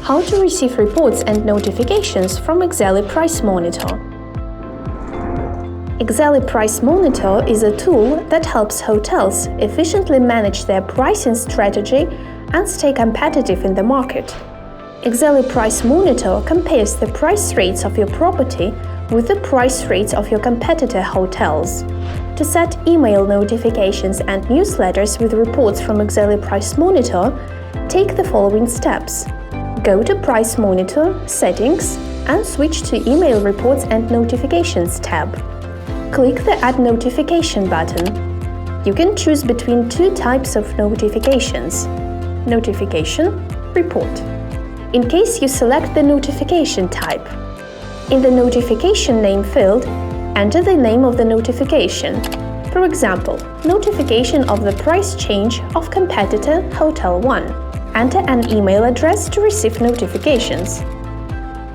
How to receive reports and notifications from Exely Price Monitor. Exely Price Monitor is a tool that helps hotels efficiently manage their pricing strategy and stay competitive in the market. Exely Price Monitor compares the price rates of your property with the price rates of your competitor hotels. To set email notifications and newsletters with reports from Exely Price Monitor, take the following steps. Go to Price Monitor, Settings, and switch to Email Reports and Notifications tab. Click the Add Notification button. You can choose between two types of notifications: Notification, Report. In case you select the notification type, in the notification name field, enter the name of the notification. For example, notification of the price change of competitor Hotel 1. Enter an email address to receive notifications.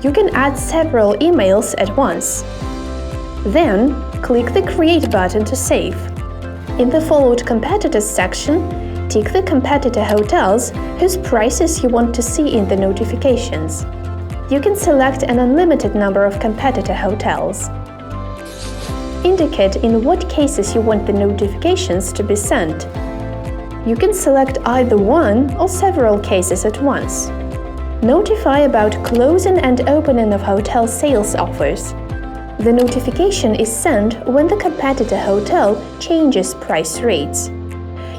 You can add several emails at once. Then, click the Create button to save. In the Followed Competitors section, tick the competitor hotels whose prices you want to see in the notifications. You can select an unlimited number of competitor hotels. Indicate in what cases you want the notifications to be sent. You can select either one or several cases at once. Notify about closing and opening of hotel sales offers. The notification is sent when the competitor hotel changes price rates.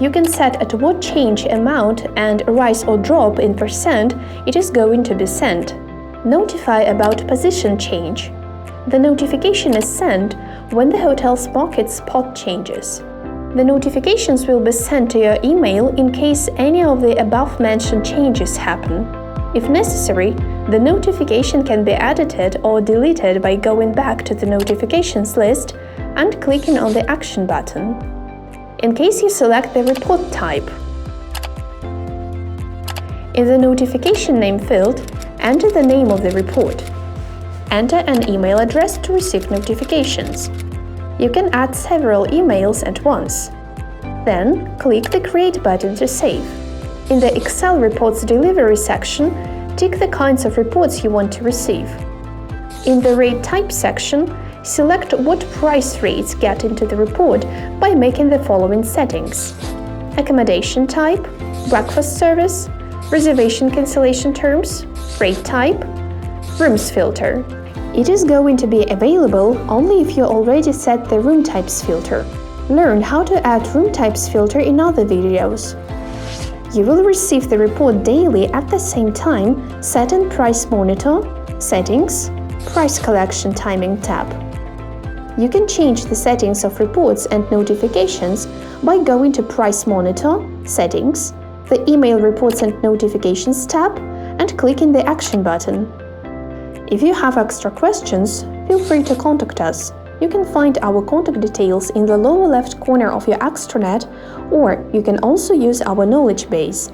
You can set at what change amount and rise or drop in percent it is going to be sent. Notify about position change. The notification is sent when the hotel's market spot changes. The notifications will be sent to your email in case any of the above-mentioned changes happen. If necessary, the notification can be edited or deleted by going back to the notifications list and clicking on the Action button. In case you select the report type, in the notification name field, enter the name of the report. Enter an email address to receive notifications. You can add several emails at once. Then, click the Create button to save. In the Excel Reports Delivery section, tick the kinds of reports you want to receive. In the Rate Type section, select what price rates get into the report by making the following settings: Accommodation type, breakfast service, reservation cancellation terms, rate type, rooms filter. It is going to be available only if you already set the Room Types filter. Learn how to add Room Types filter in other videos. You will receive the report daily at the same time set in Price Monitor, Settings, Price Collection Timing tab. You can change the settings of reports and notifications by going to Price Monitor, Settings, the Email Reports and Notifications tab, and clicking the Action button. If you have extra questions, feel free to contact us. You can find our contact details in the lower left corner of your extranet, or you can also use our knowledge base.